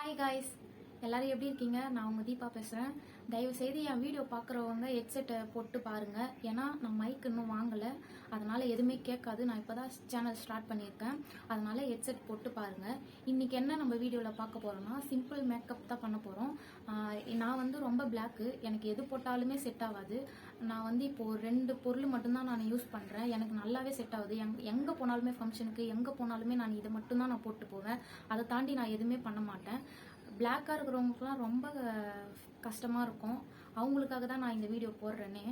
Hi guys, எல்லாரும் எப்படி இருக்கீங்க? நான் உங்கள் தீபா பேசுகிறேன். தயவுசெய்து என் வீடியோ பார்க்குறவங்க ஹெட்செட்டை போட்டு பாருங்கள். ஏன்னா நான் மைக் இன்னும் வாங்கலை, அதனால் எதுவுமே கேட்காது. நான் இப்போ தான் சேனல் ஸ்டார்ட் பண்ணியிருக்கேன், அதனால் ஹெட்செட் போட்டு பாருங்கள். இன்றைக்கி என்ன நம்ம வீடியோவில் பார்க்க போகிறோம்னா, சிம்பிள் மேக்கப் தான் பண்ண போகிறோம். நான் வந்து ரொம்ப பிளாக்கு, எனக்கு எது போட்டாலுமே செட் ஆகாது. நான் வந்து இப்போது 2 பொருள் மட்டும்தான் நான் யூஸ் பண்ணுறேன். எனக்கு நல்லாவே செட் ஆகுது. எங்கே போனாலுமே ஃபங்க்ஷனுக்கு எங்கே போனாலுமே நான் இதை மட்டும்தான் நான் போட்டு போவேன். அதை தாண்டி நான் எதுவுமே பண்ண மாட்டேன். பிளாக்காக இருக்கிறவங்களுக்குலாம் ரொம்ப கஷ்டமாக இருக்கும். அவங்களுக்காக தான் நான் இந்த வீடியோ போடுறேனே.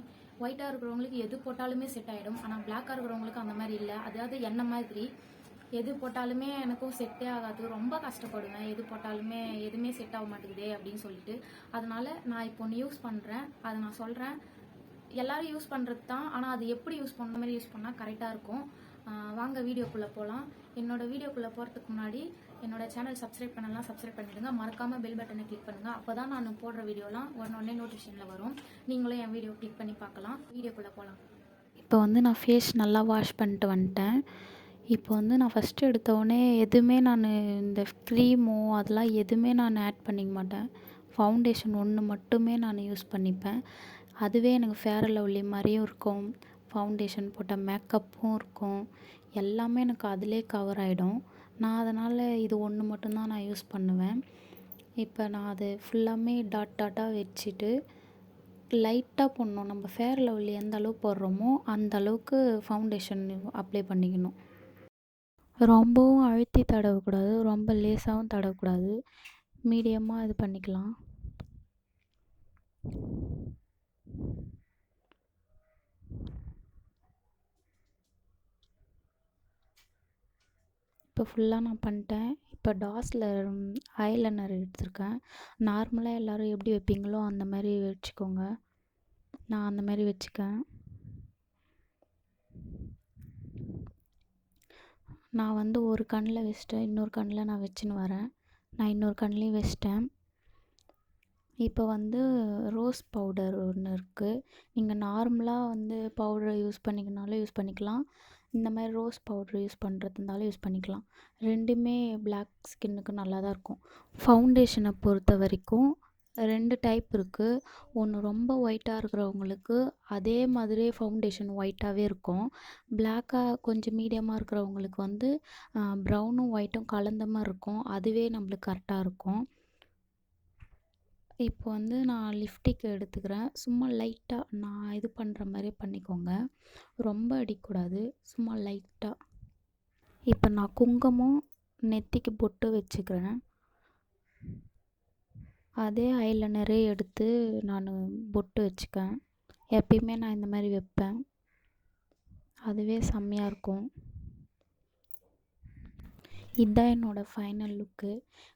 ஒயிட்டாக இருக்கிறவங்களுக்கு எது போட்டாலுமே செட் ஆகிடும். ஆனால் பிளாக்காக இருக்கிறவங்களுக்கு அந்த மாதிரி இல்லை. அதாவது என்ன மாதிரி எது போட்டாலுமே எனக்கும் செட்டே ஆகாது. ரொம்ப கஷ்டப்படுவேன். எது போட்டாலுமே எதுவுமே செட் ஆக மாட்டேங்குதே அப்படின்னு சொல்லிட்டு. அதனால நான் இப்போ ஒன்று யூஸ் பண்ணுறேன், அதை நான் சொல்கிறேன். எல்லாரும் யூஸ் பண்ணுறது தான், ஆனால் அது எப்படி யூஸ் பண்ண மாதிரி யூஸ் பண்ணால் கரெக்டாக இருக்கும். வாங்க வீடியோக்குள்ளே போகலாம். என்னோடய வீடியோக்குள்ளே போகிறதுக்கு முன்னாடி என்னோட சேனல் சப்ஸ்கிரைப் பண்ணலாம், சப்ஸ்கிரைப் பண்ணிவிடுங்க. மறக்காமல் பெல் பட்டனை கிளிக் பண்ணுங்கள். அப்போ தான் நான் போடுற வீடியோலாம் உடனே நோட்டிஃபிகேஷனில் வரும். நீங்களும் என் வீடியோ கிளிக் பண்ணி பார்க்கலாம். வீடியோக்குள்ளே போகலாம். இப்போ வந்து நான் ஃபேஸ் நல்லா வாஷ் பண்ணிட்டு வந்துட்டேன். இப்போ வந்து நான் ஃபஸ்ட்டு எடுத்தோடனே எதுவுமே நான் இந்த க்ரீமோ அதெல்லாம் எதுவுமே நான் ஆட் பண்ணிக்க மாட்டேன். ஃபவுண்டேஷன் ஒன்று மட்டுமே நான் யூஸ் பண்ணிப்பேன். அதுவே எனக்கு ஃபேர் அண்ட் லவ்லி மாதிரியும் இருக்கும், ஃபவுண்டேஷன் போட்ட மேக்கப்பும் இருக்கும். எல்லாமே எனக்கு அதிலே கவர் ஆகிடும். நான் அதனால் இது ஒன்று மட்டும்தான் நான் யூஸ் பண்ணுவேன். இப்போ நான் அது ஃபுல்லாமே டாட்டாக வச்சுட்டு லைட்டாக போடணும். நம்ம ஃபேர் அண்ட் லவ்லி எந்த அளவுக்கு போடுறோமோ அந்த அளவுக்கு ஃபவுண்டேஷன் அப்ளை பண்ணிக்கணும். ரொம்பவும் அழுத்தி தடவக்கூடாது, ரொம்ப லேசாகவும் தடவக்கூடாது. மீடியமாக இது பண்ணிக்கலாம். இப்போ ஃபுல்லாக நான் பண்ணிட்டேன். இப்போ டாஸில் ஐலைனர் எடுத்திருக்கேன். நார்மலாக எல்லோரும் எப்படி வைப்பீங்களோ அந்த மாதிரி வச்சுக்கோங்க. நான் அந்த மாதிரி வச்சுக்கேன். நான் வந்து ஒரு கண்ணில் வச்சுட்டேன், இன்னொரு கண்ணில் நான் வச்சுன்னு வரேன். நான் இன்னொரு கண்ணிலையும் வச்சிட்டேன். இப்போ வந்து ரோஸ் பவுடர் ஒன்று இருக்குது. நீங்கள் நார்மலாக வந்து பவுடரை யூஸ் பண்ணிக்கனாலும் யூஸ் பண்ணிக்கலாம். இந்த மாதிரி ரோஸ் பவுட்ரு யூஸ் பண்ணுறது இருந்தாலும் யூஸ் பண்ணிக்கலாம். ரெண்டுமே பிளாக் ஸ்கின்னுக்கு நல்லா தான் இருக்கும். ஃபவுண்டேஷனை பொறுத்த வரைக்கும் 2 டைப் இருக்குது. ஒன்று ரொம்ப ஒயிட்டாக இருக்கிறவங்களுக்கு அதே மாதிரி ஃபவுண்டேஷன் ஒயிட்டாகவே இருக்கும். பிளாக்காக கொஞ்சம் மீடியமாக இருக்கிறவங்களுக்கு வந்து ப்ரௌனும் ஒயிட்டும் கலந்த மாதிரி இருக்கும். அதுவே நம்மளுக்கு கரெக்டாக இருக்கும். இப்போ வந்து நான் லிப்ஸ்டிக் எடுத்துக்கிறேன். சும்மா லைட்டாக நான் இது பண்ணுற மாதிரி பண்ணிக்கோங்க, ரொம்ப அடிக்கக்கூடாது, சும்மா லைட்டாக. இப்போ நான் குங்குமம் நெத்திக்கு பொட்டு வச்சுக்கிறேன். அதே ஐலைனரே எடுத்து நான் பொட்டு வச்சுக்கேன். எப்பயுமே நான் இந்த மாதிரி வைப்பேன், அதுவே செம்மையாக இருக்கும். இதுதான் என்னோடய ஃபைனல் லுக்கு.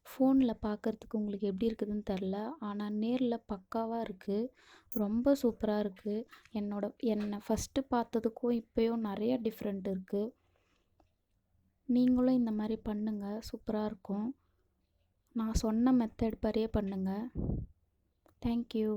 ஃபோனில் பார்க்குறதுக்கு உங்களுக்கு எப்படி இருக்குதுன்னு தெரில, ஆனால் நேரில் பக்காவாக இருக்குது. ரொம்ப சூப்பராக இருக்குது. என்னை ஃபஸ்ட்டு பார்த்ததுக்கும் இப்போயும் நிறைய டிஃப்ரெண்ட் இருக்குது. நீங்களும் இந்த மாதிரி பண்ணுங்கள், சூப்பராக இருக்கும். நான் சொன்ன மெத்தட் படியே பண்ணுங்கள். தேங்க்யூ.